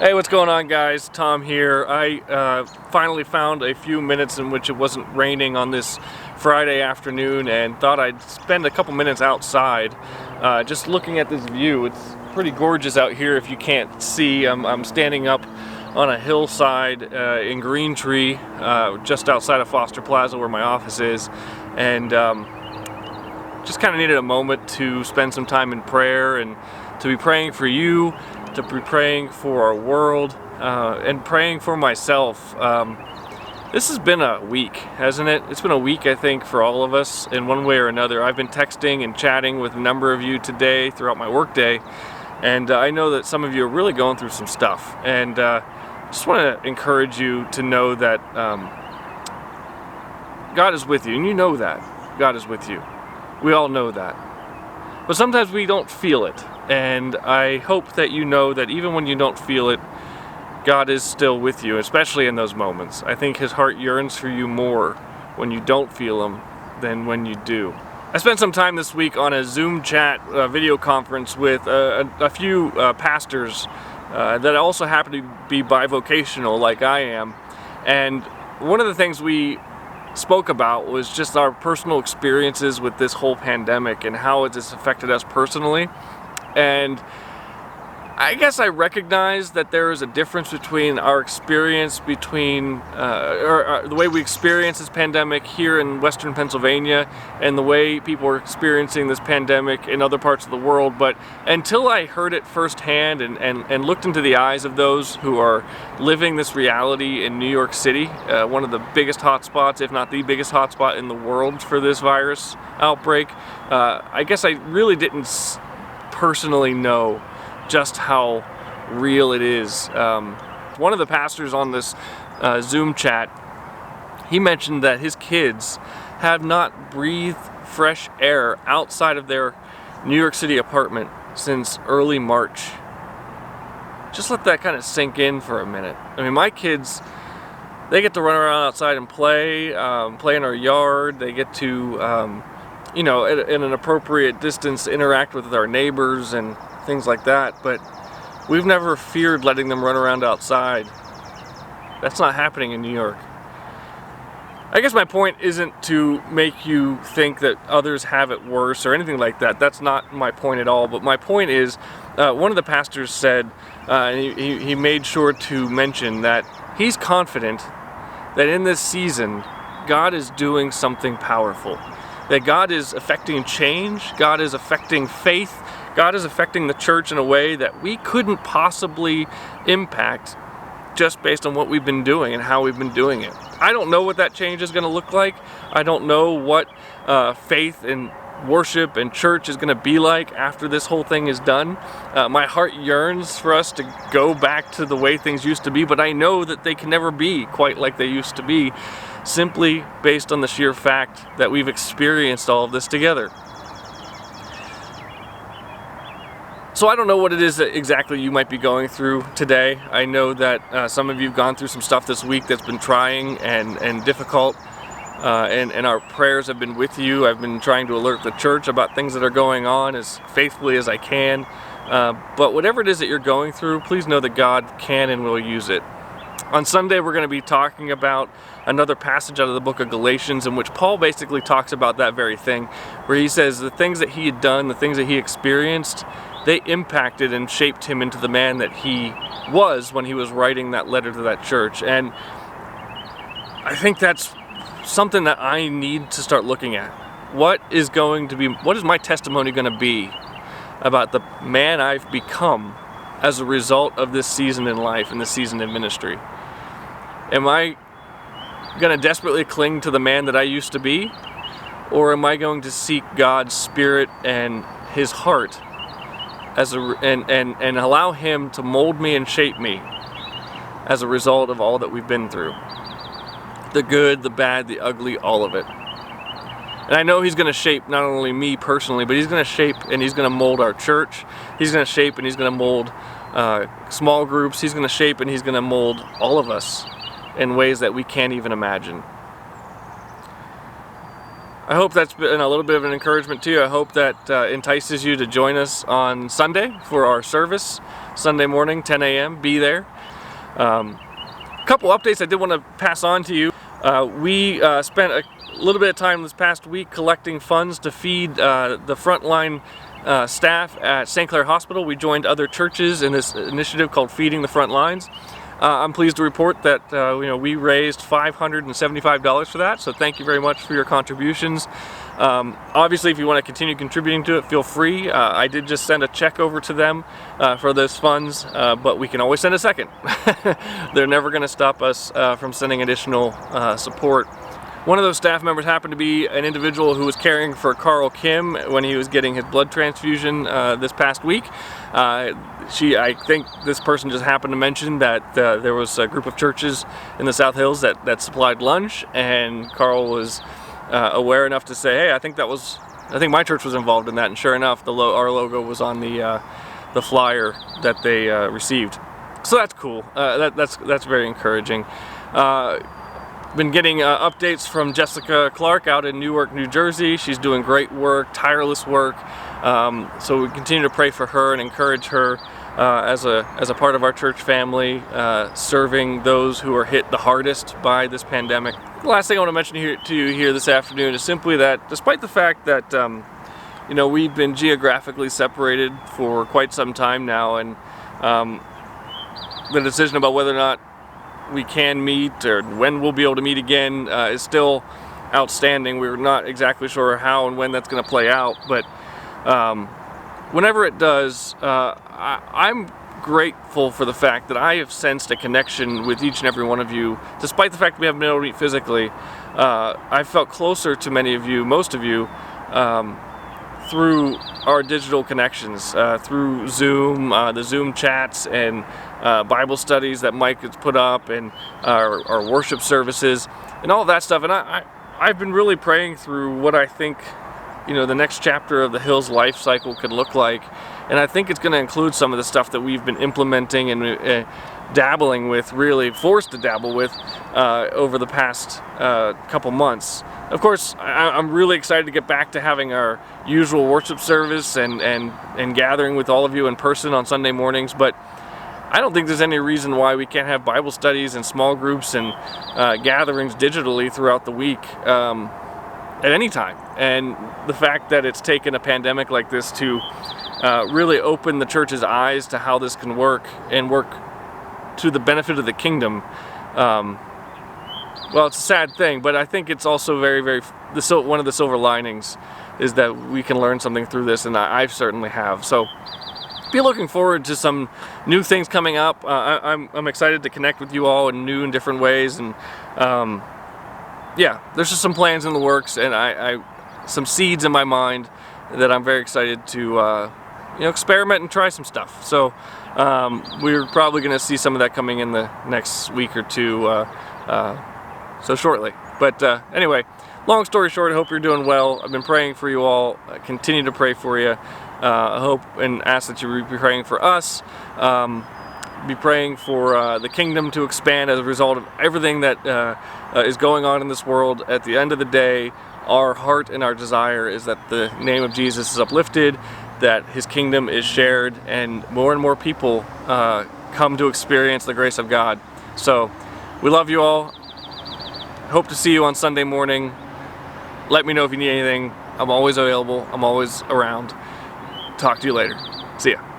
Hey, what's going on, guys? Tom here. I finally found a few minutes in which it wasn't raining on this Friday afternoon and thought I'd spend a couple minutes outside just looking at this view. It's pretty gorgeous out here if you can't see. I'm standing up on a hillside in Green Tree just outside of Foster Plaza where my office is, and just kind of needed a moment to spend some time in prayer and to be praying for you, to be praying for our world, and praying for myself. This has been a week, hasn't it? It's been a week, I think, for all of us in one way or another. I've been texting and chatting with a number of you today throughout my workday, and I know that some of you are really going through some stuff. And just want to encourage you to know that God is with you, and you know that. God is with you. We all know that. But sometimes we don't feel it. And I hope that you know that even when you don't feel it, God is still with you, especially in those moments. I think His heart yearns for you more when you don't feel Him than when you do. I spent some time this week on a Zoom chat video conference with a few pastors that also happen to be bivocational like I am. And one of the things we spoke about was just our personal experiences with this whole pandemic and how it has affected us personally. And I guess I recognize that there is a difference between our experience the way we experience this pandemic here in Western Pennsylvania and the way people are experiencing this pandemic in other parts of the world. But until I heard it firsthand and looked into the eyes of those who are living this reality in New York City, one of the biggest hotspots, if not the biggest hotspot in the world for this virus outbreak, I guess I really didn't personally know just how real it is. One of the pastors on this Zoom chat, he mentioned that his kids have not breathed fresh air outside of their New York City apartment since early March. Just let that kind of sink in for a minute. I mean, my kids, they get to run around outside and play in our yard. They get to in an appropriate distance, interact with our neighbors and things like that, but we've never feared letting them run around outside. That's not happening in New York. I guess my point isn't to make you think that others have it worse or anything like that. That's not my point at all, but my point is, one of the pastors said, he made sure to mention that he's confident that in this season, God is doing something powerful. That God is affecting change, God is affecting faith, God is affecting the church in a way that we couldn't possibly impact just based on what we've been doing and how we've been doing it. I don't know what that change is going to look like. I don't know what faith and worship and church is going to be like after this whole thing is done. My heart yearns for us to go back to the way things used to be, but I know that they can never be quite like they used to be, simply based on the sheer fact that we've experienced all of this together. So I don't know what it is that exactly you might be going through today. I know that some of you have gone through some stuff this week that's been trying and difficult, and our prayers have been with you. I've been trying to alert the church about things that are going on as faithfully as I can. But whatever it is that you're going through, please know that God can and will use it. On Sunday, we're going to be talking about another passage out of the book of Galatians in which Paul basically talks about that very thing, where he says the things that he had done, the things that he experienced, they impacted and shaped him into the man that he was when he was writing that letter to that church. And I think that's something that I need to start looking at. What is my testimony going to be about the man I've become as a result of this season in life and this season in ministry? Am I going to desperately cling to the man that I used to be? Or am I going to seek God's Spirit and His heart and allow Him to mold me and shape me as a result of all that we've been through? The good, the bad, the ugly, all of it. And I know He's going to shape not only me personally, but He's going to shape and He's going to mold our church. He's going to shape and He's going to mold small groups. He's going to shape and He's going to mold all of us in ways that we can't even imagine. I hope that's been a little bit of an encouragement to you. I hope that entices you to join us on Sunday for our service, Sunday morning, 10 a.m. Be there. A couple updates I did want to pass on to you. We spent a little bit of time this past week collecting funds to feed the frontline staff at St. Clair Hospital. We joined other churches in this initiative called Feeding the Front Lines. I'm pleased to report that we raised $575 for that, so thank you very much for your contributions. Obviously, if you want to continue contributing to it, feel free. I did just send a check over to them for those funds, but we can always send a second. They're never going to stop us from sending additional support. One of those staff members happened to be an individual who was caring for Carl Kim when he was getting his blood transfusion this past week. I think this person just happened to mention that there was a group of churches in the South Hills that supplied lunch, and Carl was aware enough to say, hey, I think my church was involved in that, and sure enough, our logo was on the flyer that they received. So that's cool. That's very encouraging. Been getting updates from Jessica Clark out in Newark, New Jersey. She's doing great work, tireless work. So we continue to pray for her and encourage her as a part of our church family, serving those who are hit the hardest by this pandemic. The last thing I want to mention to you here this afternoon is simply that despite the fact that we've been geographically separated for quite some time now, and the decision about whether or not we can meet or when we'll be able to meet again is still outstanding. We're not exactly sure how and when that's going to play out, but whenever it does, I'm grateful for the fact that I have sensed a connection with each and every one of you. Despite the fact we haven't been able to meet physically, I've felt closer to many of you, most of you, through our digital connections, through Zoom, the Zoom chats, and Bible studies that Mike has put up, and our worship services, and all of that stuff. And I've been really praying through what I think the next chapter of the Hills life cycle could look like. And I think it's going to include some of the stuff that we've been implementing and dabbling with, really forced to dabble with over the past couple months. Of course, I'm really excited to get back to having our usual worship service and gathering with all of you in person on Sunday mornings, but I don't think there's any reason why we can't have Bible studies and small groups and gatherings digitally throughout the week at any time. And the fact that it's taken a pandemic like this to really open the church's eyes to how this can work and work to the benefit of the kingdom. Well, it's a sad thing, but I think it's also one of the silver linings is that we can learn something through this, and I certainly have. So be looking forward to some new things coming up. I'm excited to connect with you all in new and different ways, and yeah, there's just some plans in the works, and some seeds in my mind that I'm very excited to experiment and try some stuff. So we're probably going to see some of that coming in the next week or two, so shortly. But anyway, long story short, I hope you're doing well. I've been praying for you all. I continue to pray for you. I hope and ask that you be praying for us. Be praying for the kingdom to expand as a result of everything that is going on in this world. At the end of the day, our heart and our desire is that the name of Jesus is uplifted, that his kingdom is shared, and more people come to experience the grace of God. So we love you all. Hope to see you on Sunday morning. Let me know if you need anything. I'm always available. I'm always around. Talk to you later. See ya.